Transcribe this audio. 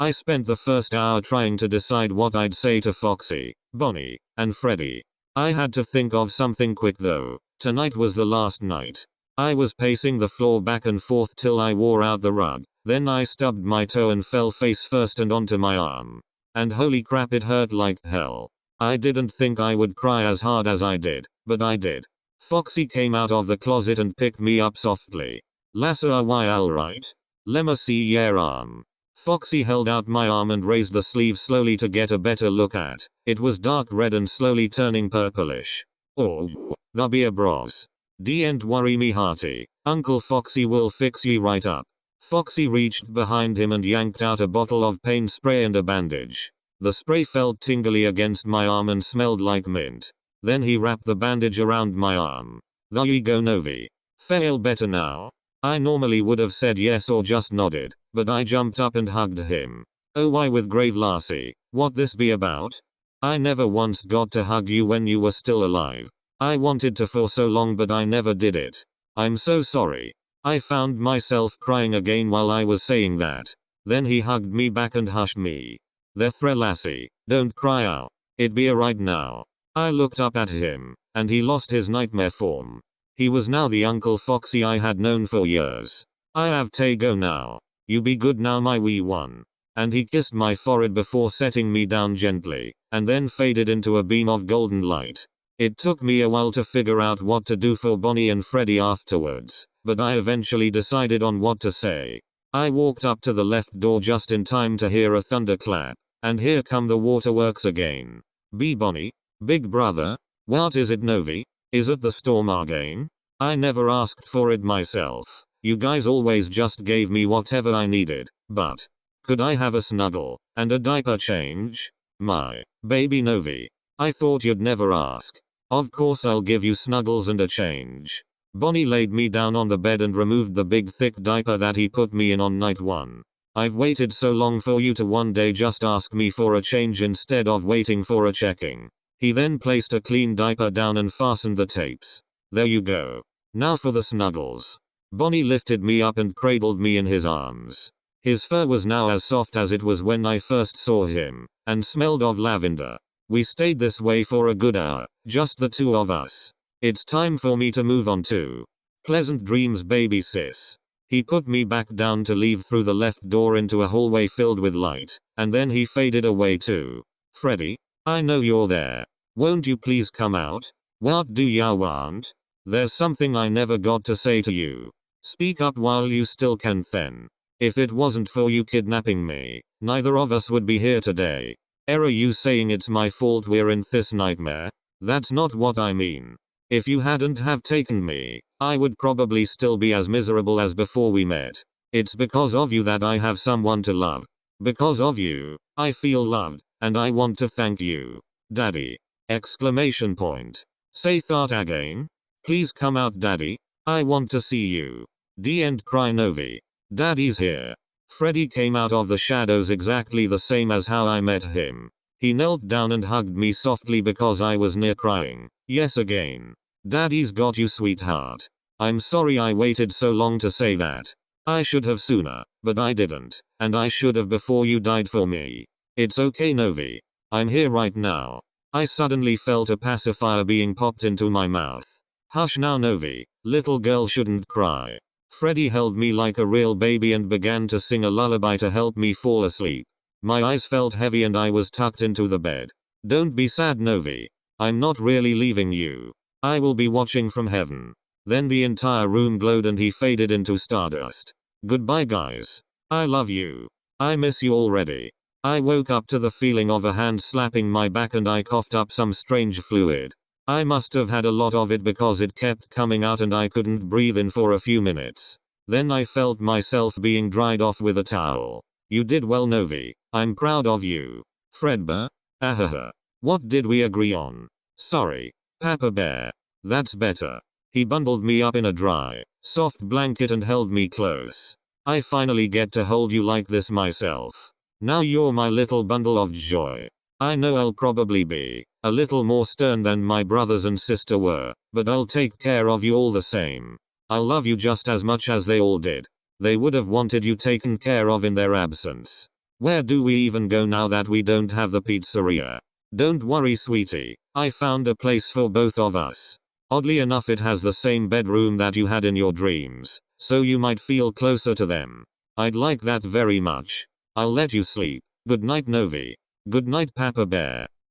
I spent the first hour trying to decide what I'd say to Foxy, Bonnie, and Freddy. I had to think of something quick though. Tonight was the last night. I was pacing the floor back and forth till I wore out the rug. Then I stubbed my toe and fell face first and onto my arm. And holy crap, it hurt like hell. I didn't think I would cry as hard as I did, but I did. Foxy came out of the closet and picked me up softly. Lassa why alright? Lemma see your arm. Foxy held out my arm and raised the sleeve slowly to get a better look at. It was dark red and slowly turning purplish. Oh, the beer bros. Don't worry me hearty. Uncle Foxy will fix you right up. Foxy reached behind him and yanked out a bottle of pain spray and a bandage. The spray felt tingly against my arm and smelled like mint. Then he wrapped the bandage around my arm. There you go Novi. Feel better now? I normally would have said yes or just nodded, but I jumped up and hugged him. Oh why with grave Lassie, what this be about? I never once got to hug you when you were still alive. I wanted to for so long but I never did it. I'm so sorry. I found myself crying again while I was saying that. Then he hugged me back and hushed me. There Lassie, don't cry out. It be alright now. I looked up at him, and he lost his nightmare form. He was now the Uncle Foxy I had known for years. I have to go now. You be good now my wee one. And he kissed my forehead before setting me down gently, and then faded into a beam of golden light. It took me a while to figure out what to do for Bonnie and Freddy afterwards, but I eventually decided on what to say. I walked up to the left door just in time to hear a thunderclap, and here come the waterworks again. Be Bonnie, big brother, what is it Novi? Is it the storm again? I never asked for it myself. You guys always just gave me whatever I needed, but could I have a snuggle and a diaper change? My baby Novi. I thought you'd never ask. Of course I'll give you snuggles and a change. Bonnie laid me down on the bed and removed the big thick diaper that he put me in on night one. I've waited so long for you to one day just ask me for a change instead of waiting for a checking. He then placed a clean diaper down and fastened the tapes. There you go. Now for the snuggles. Bonnie lifted me up and cradled me in his arms. His fur was now as soft as it was when I first saw him, and smelled of lavender. We stayed this way for a good hour, just the two of us. It's time for me to move on too. Pleasant dreams baby sis. He put me back down to leave through the left door into a hallway filled with light, and then he faded away too. Freddy, I know you're there. Won't you please come out? What do ya want? There's something I never got to say to you. Speak up while you still can then. If it wasn't for you kidnapping me, neither of us would be here today. Are you saying it's my fault we're in this nightmare? That's not what I mean. If you hadn't have taken me, I would probably still be as miserable as before we met. It's because of you that I have someone to love. Because of you, I feel loved, and I want to thank you. Daddy! Exclamation point. Say that again. Please come out Daddy. I want to see you. D and cry Novi. Daddy's here. Freddy came out of the shadows exactly the same as how I met him. He knelt down and hugged me softly because I was near crying. Yes again. Daddy's got you sweetheart. I'm sorry I waited so long to say that. I should have sooner, but I didn't, and I should have before you died for me. It's okay Novi. I'm here right now. I suddenly felt a pacifier being popped into my mouth. Hush now Novi, little girl shouldn't cry. Freddy held me like a real baby and began to sing a lullaby to help me fall asleep. My eyes felt heavy and I was tucked into the bed. Don't be sad Novi. I'm not really leaving you. I will be watching from heaven. Then the entire room glowed and he faded into stardust. Goodbye guys. I love you. I miss you already. I woke up to the feeling of a hand slapping my back and I coughed up some strange fluid. I must have had a lot of it because it kept coming out and I couldn't breathe in for a few minutes. Then I felt myself being dried off with a towel. You did well Novi. I'm proud of you. Fredbear? Ahaha. What did we agree on? Sorry. Papa Bear. That's better. He bundled me up in a dry, soft blanket and held me close. I finally get to hold you like this myself. Now you're my little bundle of joy. I know I'll probably be a little more stern than my brothers and sister were, but I'll take care of you all the same. I'll love you just as much as they all did. They would have wanted you taken care of in their absence. Where do we even go now that we don't have the pizzeria? Don't worry, sweetie. I found a place for both of us. Oddly enough, it has the same bedroom that you had in your dreams, so you might feel closer to them. I'd like that very much. I'll let you sleep. Good night, Novi. Good night, Papa Bear.